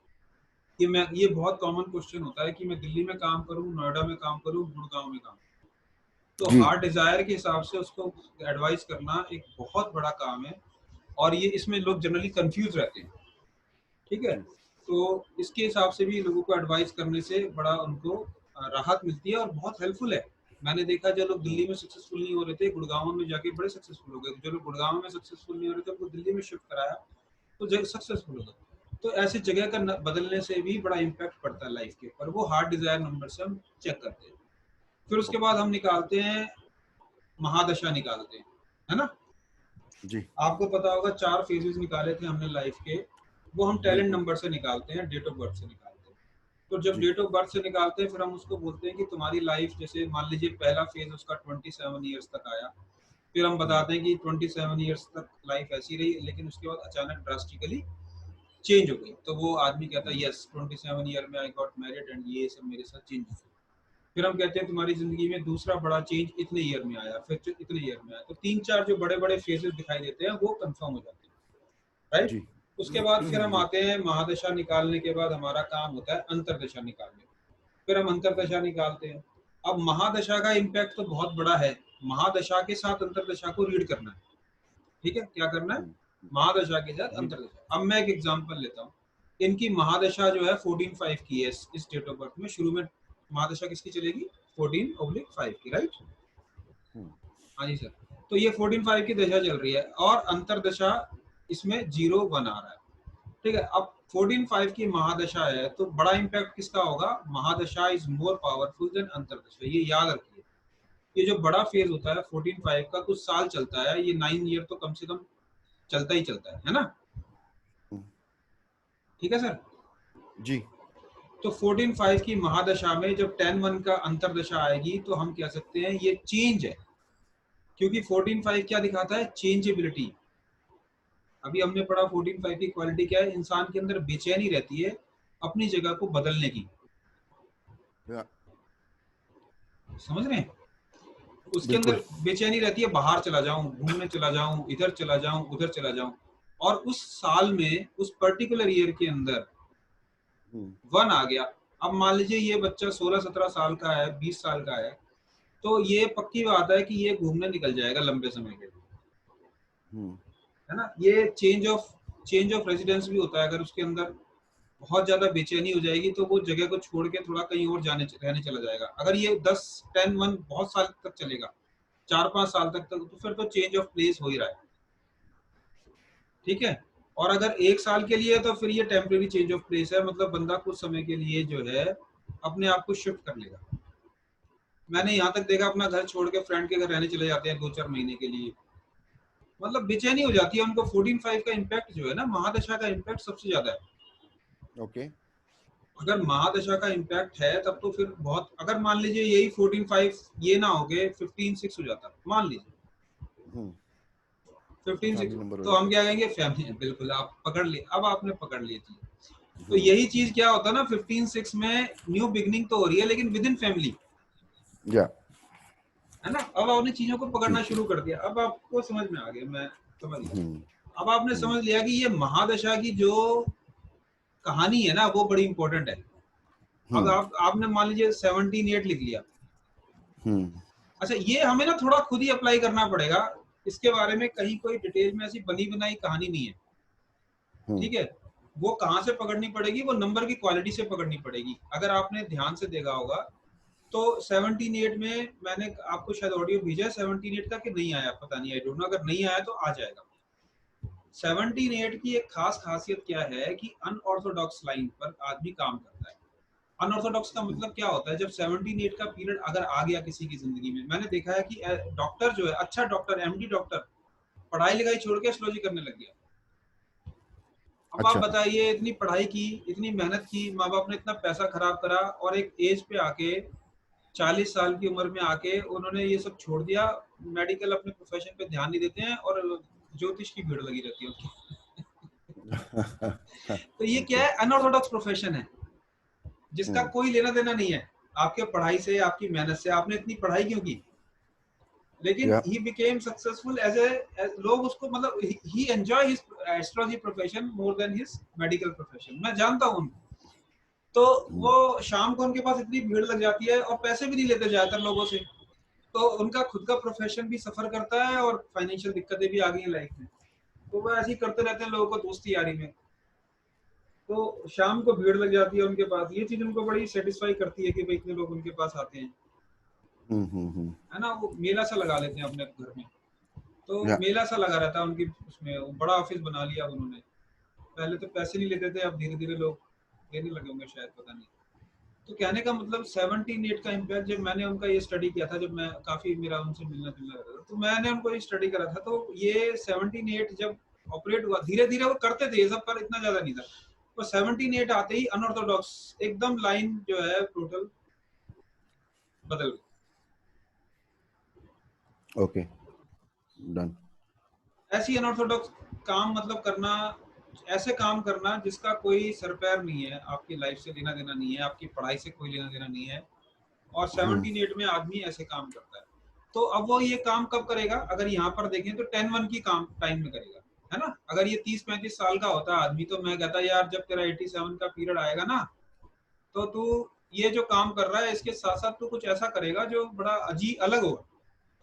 कि मैं, ये बहुत कॉमन क्वेश्चन होता है कि मैं दिल्ली में काम करूं, नोएडा में काम करूं, गुड़गांव में काम करूं। तो जी हार्ट डिजायर के हिसाब से उसको एडवाइस करना एक बहुत बड़ा काम है, और ये इसमें लोग जनरली कंफ्यूज रहते हैं। ठीक है, तो इसके हिसाब से भी लोगों को एडवाइस करने से बड़ा उनको राहत मिलती है और बहुत हेल्पफुल है। मैंने देखा जो लोग दिल्ली में सक्सेसफुल नहीं हो रहे थे, गुड़गांव में जाके बड़े सक्सेसफुल हो गए। जो लोग गुड़गांव में सक्सेसफुल नहीं हो रहे थे, उनको दिल्ली में शिफ्ट कराया तो सक्सेसफुल हो गए। तो ऐसी जगह का बदलने से भी बड़ा इम्पैक्ट पड़ता है लाइफ के ऊपर। वो हार्ट डिजायर नंबर से हम चेक करते हैं। फिर उसके बाद हम निकालते हैं महादशा, निकालते हैं, है ना। जी। आपको पता होगा 4 फेजेस निकाले थे हमने लाइफ के, वो हम टैलेंट बिल्कुल। नंबर से निकालते हैं, डेट ऑफ बर्थ से निकालते हैं। तो जब जी डेट ऑफ बर्थ से निकालते हैं फिर हम उसको बोलते हैं कि तुम्हारी लाइफ, जैसे मान लीजिए पहला फेज उसका 27 ईयर्स तक आया, फिर हम बताते हैं कि 27 ईयर्स तक लाइफ ऐसी रही, लेकिन उसके बाद अचानक ड्रास्टिकली चेंज हो गई। तो वो आदमी कहता है यस 27 ईयर में आई गॉट मैरिड एंड ये सब मेरे साथ चेंज हुआ। फिर हम कहते हैं तुम्हारी जिंदगी में दूसरा बड़ा चेंज इतने ईयर में आया, फिर इतने ईयर में आया। तो 3-4 जो बड़े बड़े फेजेस दिखाई देते हैं वो कंफर्म हो जाते हैं, राइट। जी। उसके बाद फिर हम जी आते हैं महादशा निकालने के बाद हमारा काम होता है अंतरदशा निकालने। फिर हम अंतरदशा निकालते हैं। अब महादशा का इम्पैक्ट तो बहुत बड़ा है, महादशा के साथ अंतरदशा को रीड करना है। ठीक है, क्या करना है, महादशा के साथ जी। अंतरदशा। अब मैं एक एग्जांपल लेता हूँ। इनकी महादशा जो है 14/5 की है, इस डेट ऑफ बर्थ में शुरू में महादशा किसकी चलेगी, 14/5 की, राइट। हाँ जी सर। तो ये 14/5 की दशा चल रही है और अंतरदशा इसमें 0/1 आ रहा है। ठीक है, अब 14/5 की महादशा है तो बड़ा इम्पैक्ट किसका होगा, महादशा इज मोर पावरफुल देन अंतरदशा, ये याद रखिए। ये जो बड़ा फेज होता है 14/5 का, कुछ साल चलता है, ये 9 ईयर तो कम से कम चलता ही चलता है ना। ठीक है सर। जी। तो 14/5 की महादशा में जब 10/1 का अंतरदशा आएगी तो हम कह सकते हैं ये चेंज है, क्योंकि 14/5 क्या दिखाता है? चेंजेबिलिटी। अभी हमने पढ़ा 14/5 की क्वालिटी क्या है? इंसान के अंदर बेचैनी रहती है अपनी जगह को बदलने की। या, समझ रहे हैं? उसके बिल्कुल। अंदर बेचैनी रहती है, बाहर चला जाऊं, घूमने चला जाऊं, इधर चला जाऊं, उधर चला जाऊं। और उस साल में, उस पर्टिकुलर ईयर के अंदर हम्म, 1 आ गया। अब मान लीजिए ये बच्चा 16-17 साल का है, 20 साल का है, तो ये पक्की बात है कि ये घूमने निकल जाएगा लंबे समय के लिए, हम्म, है ना? ये चेंज ऑफ रेजिडेंस भी होता है। अगर उसके अंदर बहुत ज्यादा बेचैनी हो जाएगी तो वो जगह को छोड़ के थोड़ा कहीं और रहने चला जाएगा। अगर ये 10-10 1 बहुत साल तक चलेगा, 4-5 साल तक, तो फिर तो चेंज ऑफ प्लेस हो ही रहा है, ठीक है। और अगर 1 साल के लिए है तो फिर ये टेम्परेरी चेंज ऑफ प्लेस है, मतलब बंदा कुछ समय के लिए जो है अपने आप को शिफ्ट कर लेगा। मैंने यहाँ तक देखा, अपना घर छोड़ के फ्रेंड के घर रहने चले जाते हैं 2-4 महीने के लिए, मतलब बेचैनी हो जाती है उनको। 14/5 का इम्पैक्ट जो है ना, महादशा का इम्पैक्ट सबसे ज्यादा है। ओके। अगर महादशा का इम्पैक्ट है तब तो फिर बहुत, अगर मान लीजिए यही 14/5 ये ना हो गए, 15/6 हो जाता, मान लीजिए हम्म, तो 15/6, फैमिली नंबर हो तो हम जाता। क्या कहेंगे? फैमिली। बिल्कुल, आप पकड़ लिए, अब आपने पकड़ ली चीज। तो हम्म, यही चीज क्या होता है ना, 15/6 में न्यू बिगनिंग तो हो रही है लेकिन विद इन फैमिली, या, है ना? अब आपने चीजों को जी, पकड़ना शुरू कर दिया, अब आपको समझ में आ गया, मैं समझ गया। हम्म, अब आपने हम्म, समझ लिया कि ये महादशा की जो कहानी है ना वो बड़ी इंपॉर्टेंट है। अब हम्म, आपने मान लीजिए 17/8 लिख लिया। हम्म, अच्छा, ये हमें ना थोड़ा खुद ही अप्लाई करना पड़ेगा, इसके बारे में कहीं कोई डिटेल में ऐसी बनी बनाई कहानी नहीं है, हम्म, ठीक है। वो कहाँ से पकड़नी पड़ेगी? वो नंबर की क्वालिटी से पकड़नी पड़ेगी। अगर आपने ध्यान से देखा होगा तो 17/8 में मैंने आपको शायद ऑडियो भेजा है 17/8 का, कि नहीं आया पता नहीं, आई डोंट नो। अगर नहीं आया तो आ जाएगा। 17/8 की एक खास खासियत क्या है कि अनऑर्थोडॉक्स लाइन पर आदमी काम करता है। अनऑर्थोडॉक्स का मतलब क्या होता है? जब 17/8 का पीरियड अगर आ गया किसी की जिंदगी में, मैंने देखा है कि डॉक्टर जो है, अच्छा डॉक्टर, एमडी डॉक्टर, पढ़ाई लिखाई छोड़ के एस्ट्रोलॉजी करने लग गया। अब आप अच्छा, बताइए, इतनी पढ़ाई की, इतनी मेहनत की, माँ बाप ने इतना पैसा खराब करा, और एक एज पे आके, 40 साल की उम्र में आके उन्होंने ये सब छोड़ दिया। मेडिकल अपने प्रोफेशन पे ध्यान नहीं देते हैं और ज्योतिष की भीड़ लगी रहती है उनकी। तो ये क्या ओके, है? अनऑर्थोडॉक्स प्रोफेशन है जिसका हम्म, कोई लेना देना नहीं है आपके पढ़ाई से, आपकी मेहनत से। आपने इतनी पढ़ाई क्यों की? लेकिन या, he became successful as a, लोग उसको, मतलब he enjoy his astrology profession more than his medical profession. मैं जानता हूँ उनको। तो हम्म, वो शाम को उनके पास इतनी भीड़ लग जाती है और पैसे भी नहीं लेते ज्यादातर लोगों से, तो उनका खुद का प्रोफेशन भी सफर करता है और फाइनेंशियल दिक्कतें भी आ गई हैं लाइफ में। तो वो ऐसे ही करते रहते हैं लोगों को दोस्ती यारी में। तो शाम को भीड़ लग जाती है उनके पास, ये चीज उनको बड़ी सेटिस्फाई करती है कि भाई इतने लोग उनके पास आते हैं, है ना? वो मेला सा लगा लेते हैं अपने घर में। तो या, मेला सा लगा रहता है उनकी, उसमें वो बड़ा ऑफिस बना लिया उन्होंने। पहले तो पैसे नहीं लेते थे, अब धीरे धीरे लोग देने लगे होंगे शायद, पता नहीं। तो कहने का मतलब 17/8 का इम्पैक्ट, जब मैंने उनका ये स्टडी किया था, जब मैं काफी मेरा उनसे मिलना जुलना रहता था, तो मैंने उनको ये स्टडी करा था। तो ये 17/8 जब ऑपरेट हुआ, धीरे धीरे वो करते थे ये सब, पर इतना ज्यादा नहीं था। तो 17/8 आते ही अनऑर्थोडॉक्स एकदम लाइन जो है टोटल बदल गई। ओके, डन, ऐसी अनऑर्थोडॉक्स काम मतलब करना, ऐसे काम करना जिसका कोई सर पैर नहीं है, आपकी लाइफ से लेना देना नहीं है, आपकी पढ़ाई से कोई लेना देना नहीं है, और हम्म, 17/8 में आदमी ऐसे काम करता है। तो अब वो ये काम कब करेगा? अगर यहाँ पर देखें तो 10/1 की काम टाइम में करेगा, है ना? अगर ये 30-35 साल का होता आदमी तो मैं कहता यार, जब तेरा 87 का पीरियड आएगा ना, तो तू ये जो काम कर रहा है इसके साथ साथ तू कुछ ऐसा करेगा जो बड़ा अजीब अलग होगा,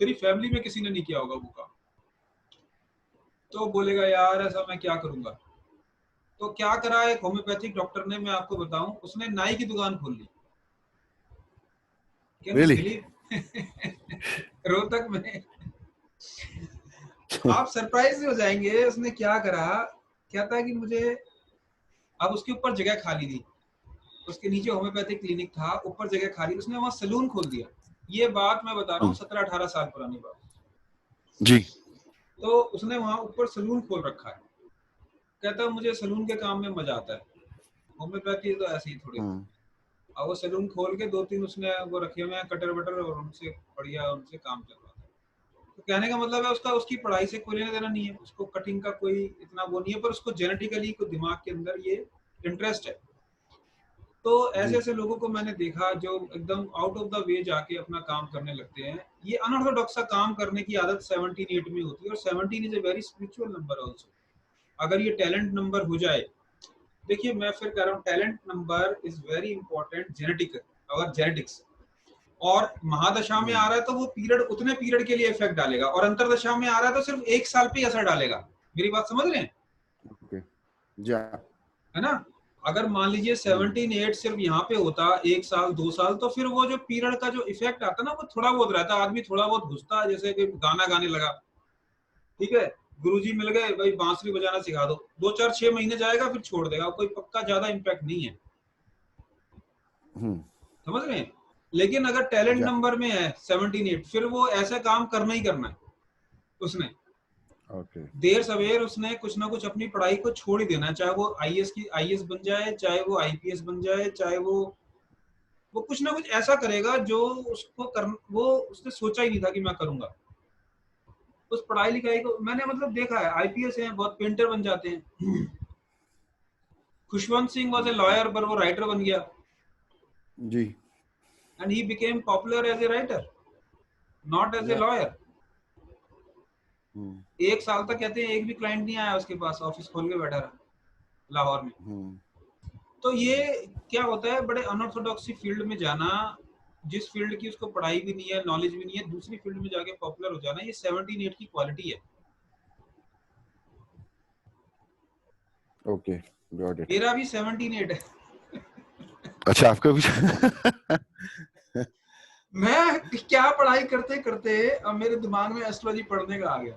तेरी फैमिली में किसी ने नहीं किया होगा वो काम। तो बोलेगा यार ऐसा मैं क्या करूंगा? तो क्या करा एक होम्योपैथिक डॉक्टर ने, मैं आपको बताऊं, उसने नाई की दुकान खोल ली। Can you really? Believe? Rohtak में। आप सरप्राइज हो जाएंगे, उसने क्या करा। कहता है कि मुझे, अब उसके ऊपर जगह खाली थी, उसके नीचे होम्योपैथिक क्लिनिक था, ऊपर जगह खाली, उसने वहां सलून खोल दिया। ये बात मैं बता रहा हूँ 17-18 साल पुरानी बात। जी, तो उसने वहां ऊपर सलून खोल रखा है। कहता है मुझे सलून के काम में मजा आता है, होम्योपैथी तो ऐसे ही थोड़ी हम्म, और वो सैलून खोल के 2-3 उसने वो रखे हुए हैं कटर वटर, और उनसे बढ़िया उनसे काम चलवाता है। तो कहने का मतलब है उसका उसकी पढ़ाई से कोई लेना देना नहीं है, उसको कटिंग का कोई इतना वो नहीं है, पर उसको जेनेटिकली को दिमाग के अंदर ये इंटरेस्ट है। तो ऐसे जी ऐसे लोगों को मैंने देखा जो एकदम आउट ऑफ द वे जाके अपना काम करने लगते हैं। ये अनऑर्थोडॉक्स सा काम करने की आदत 17-8 में होती है, और 17 is a very spiritual number also. अगर ये टैलेंट नंबर हो जाए, देखिए मैं फिर कह रहा हूँ talent number is very important genetic, अगर जेनेटिक्स और महादशा में आ रहा है तो वो पीरियड उतने पीरियड के लिए इफेक्ट डालेगा, और अंतरदशा में आ रहा है तो सिर्फ 1 साल पे असर डालेगा। मेरी बात समझ रहे हैं? ओके जी हाँ। है ना? अगर मान लीजिए 17-8 सिर्फ यहाँ पे होता 1 साल 2 साल, तो फिर वो जो पीरियड का जो इफेक्ट आता ना वो थोड़ा बहुत रहता, आदमी थोड़ा बहुत घुसता, जैसे कि गाना गाने लगा, ठीक है, गुरुजी मिल गए भाई बांसुरी बजाना सिखा दो, 2 4 6 महीने जाएगा फिर छोड़ देगा, कोई पक्का ज्यादा इम्पैक्ट नहीं है। समझ रहे हैं? लेकिन अगर टैलेंट या नंबर में है 17-8, फिर वो ऐसा काम करना ही करना है उसने, ओके देर सवेर उसने कुछ ना कुछ अपनी पढ़ाई को छोड़ ही देना है, चाहे वो आईएएस बन जाए, चाहे वो आईपीएस बन जाए, चाहे वो कुछ ना कुछ ऐसा करेगा जो उसको कर, वो उसने सोचा ही नहीं था कि मैं करूंगा। उस पढ़ाई लिखाई को मैंने मतलब देखा है, आईपीएस हैं बहुत, पेंटर बन जाते हैं। Khushwant Singh was a lawyer, पर वो राइटर बन गया, जी and he became popular as a writer, not as a या लॉयर। 1 साल तक कहते हैं एक भी क्लाइंट नहीं आया उसके पास, ऑफिस खोल के बैठा रहा लाहौर में। तो ये क्या होता है, बड़े अनऑर्थोडॉक्सी फील्ड में जाना, जिस फील्ड की उसको पढ़ाई भी नहीं है, नॉलेज भी नहीं है, दूसरी फील्ड में जाके पॉपुलर हो जाना, ये 17-8 की क्वालिटी है। Okay got it. मेरा भी 17-8 है। अच्छा आपका भी मैं क्या पढ़ाई करते करते अब मेरे दिमाग में एस्ट्रोलॉजी पढ़ने का आ गया।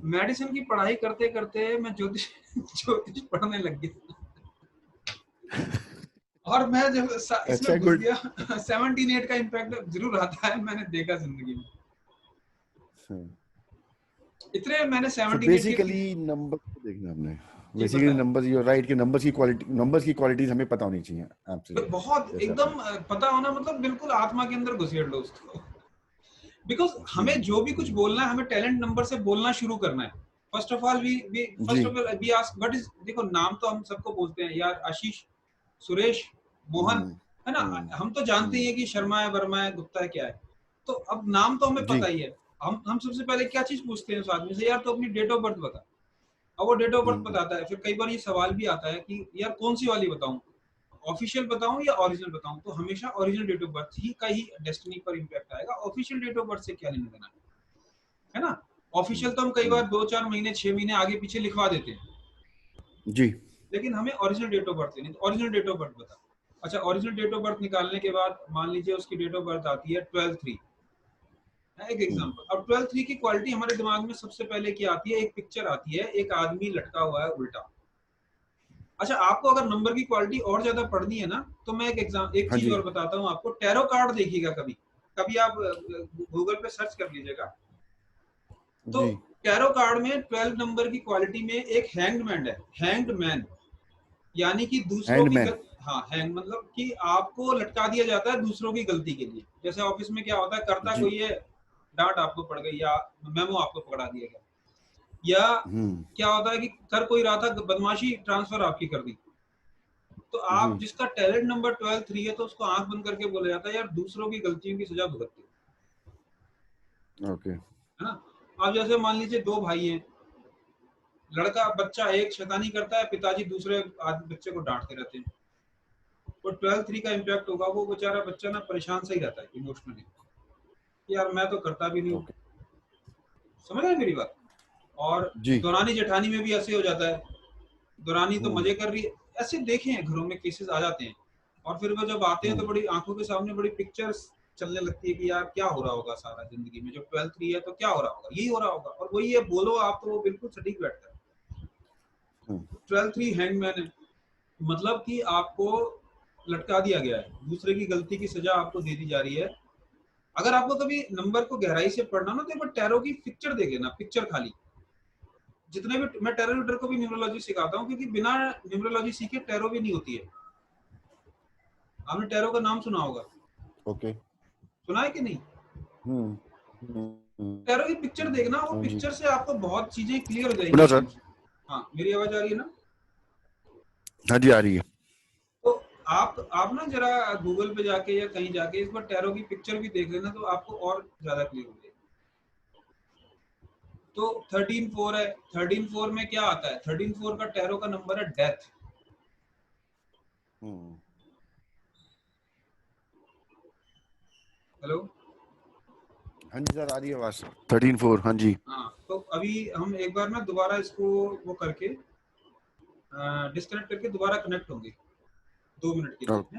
मेडिसिन की पढ़ाई करते करते मैं ज्योतिष ज्योतिष पढ़ने लग गया। और मैं जब अच्छा इसमें घुस गुड। गया, 17-8 का इम्पैक्ट जरूर आता है, मैंने देखा जिंदगी में। इतने मैंने सो 17-8 के बेसिकली नंबर को देखना हमने, जी बेसिकली बताएं। नंबर्स, यू राइट, कि नंबर्स की क्वालिटीज हमें पता होनी चाहिए आपसे, बहुत जैसे आपने एकदम पता होना मतलब बिल्कुल आत्मा के अंदर घुसेड़ लो उसको। बिकॉज हमें जो भी कुछ बोलना है, हमें टैलेंट नंबर से बोलना शुरू करना है। फर्स्ट ऑफ ऑल जी वी आस्क व्हाट इज, देखो नाम तो हम सबको बोलते हैं यार, आशीष, सुरेश, मोहन, है ना? हम तो जानते ही हैं कि शर्मा है, वर्मा है, गुप्ता है, क्या है। तो अब नाम तो हमें जी पता ही है। हम सबसे पहले क्या चीज पूछते हैं उस आदमी से, यार तो अपनी डेट ऑफ बर्थ बता। अब वो डेट ऑफ बर्थ बताता है, फिर कई बार ये सवाल भी आता है कि यार कौन सी वाली बताऊं, ऑफिशियल बताऊं या ओरिजिनल बताऊं? तो हमेशा ओरिजिनल डेट ऑफ बर्थ ही का ही डेस्टिनी पर इम्पैक्ट आएगा, ऑफिशियल डेट ऑफ बर्थ से क्या लेना देना है ना? ऑफिशियल तो हम कई बार 2 4 महीने 6 महीने आगे पीछे लिखवा देते हैं, जी लेकिन हमें ओरिजिनल डेट ऑफ बर्थ लेनी। तो ओरिजिनल डेट ऑफ बर्थ बता। अच्छा, ओरिजिनल डेट ऑफ बर्थ निकालने के बाद मान लीजिए उसकी डेट ऑफ बर्थ आती है 12/3, एक एग्जांपल। अब 12/3 की क्वालिटी हमारे दिमाग में सबसे पहले क्या आती है, एक पिक्चर आती है, एक आदमी लटका हुआ है उल्टा। अच्छा, आपको अगर नंबर की क्वालिटी और ज्यादा पढ़नी है ना, तो मैं एक हाँ चीज जी और बताता हूँ आपको। टैरो कार्ड देखिएगा कभी, कभी आप गूगल पे सर्च कर लीजिएगा। तो जी टैरो कार्ड में 12 नंबर की क्वालिटी में एक हैंग्ड मैन है, हैंग्ड मैन, यानी कि दूसरों की हैंडमैन। हाँ, हैंग मतलब कि आपको लटका दिया जाता है दूसरों की गलती के लिए। जैसे ऑफिस में क्या होता है, करता जी कोई है, डांट आपको पड़ गई या मेमो आपको पकड़ा दिया गया, या क्या होता है कि कर कोई रहा था बदमाशी, ट्रांसफर आपकी कर दी। तो जी आप जिसका टैलेंट नंबर 12/3 है, तो उसको आंख बंद करके बोला जाता है यार दूसरों की गलतियों की सजा भुगतते ओके है ना? आप जैसे मान लीजिए 2 भाई हैं, लड़का बच्चा एक शैतानी करता है, पिताजी दूसरे बच्चे को डांटते रहते हैं, तो 12/3 का इम्पैक्ट होगा, वो बेचारा बच्चा ना परेशान से ही रहता है इमोशनली, यार मैं तो करता भी नहीं हूँ। ओके समझ रहे हैं मेरी बात? और जी दौरानी जेठानी में भी ऐसे हो जाता है, दौरानी तो मजे कर रही है, ऐसे देखे हैं घरों में केसेस आ जाते हैं। और फिर वो जब आते हैं तो बड़ी आंखों के सामने बड़ी पिक्चर्स चलने लगती है कि यार क्या हो रहा होगा सारा जिंदगी में, जब 12/3 है तो क्या हो रहा होगा, यही हो रहा होगा। और वही है, बोलो आप तो वो बिल्कुल सटीक बैठता है। 12/3 हैंगमैन है, मतलब कि आपको लटका दिया गया है, दूसरे की गलती की सजा आपको दे दी जा रही है। अगर आपको कभी नंबर को गहराई से पढ़ना ना, तो एक बार टैरो की पिक्चर देख लेना, पिक्चर खाली। जितने भी मैं टैरो को भी न्यूमरोलॉजी सिखाता हूँ, क्योंकि बिना न्यूमरोलॉजी सीखे टैरो भी नहीं होती है। आपने टैरो का नाम सुना होगा, ओके। सुना है कि नहीं? हम्म। टैरो की पिक्चर देखना, वो हाँ जी। पिक्चर से आपको बहुत चीजें क्लियर हो बोला जाएंगी। सर। हाँ, मेरी आवाज आ रही है ना? हाँ जी, आ रही है। तो आप ना जरा गूगल पे जाके या कहीं जाके इस बार टैरो की पिक्चर भी देख लेना, तो आपको और ज्यादा क्लियर हो जाएगी। तो 13-4 है, 13-4 में क्या आता है? 13-4 का टैरो का नंबर है डेथ। हम्म। हेलो? हाँ जी सर, आ रही है आवाज। 13-4, हाँ जी। हाँ, तो अभी हम एक बार ना दोबारा इसको वो करके डिस्कनेक्ट करके दोबारा कनेक्ट होंगे 2 मिनट के लिए। ओके।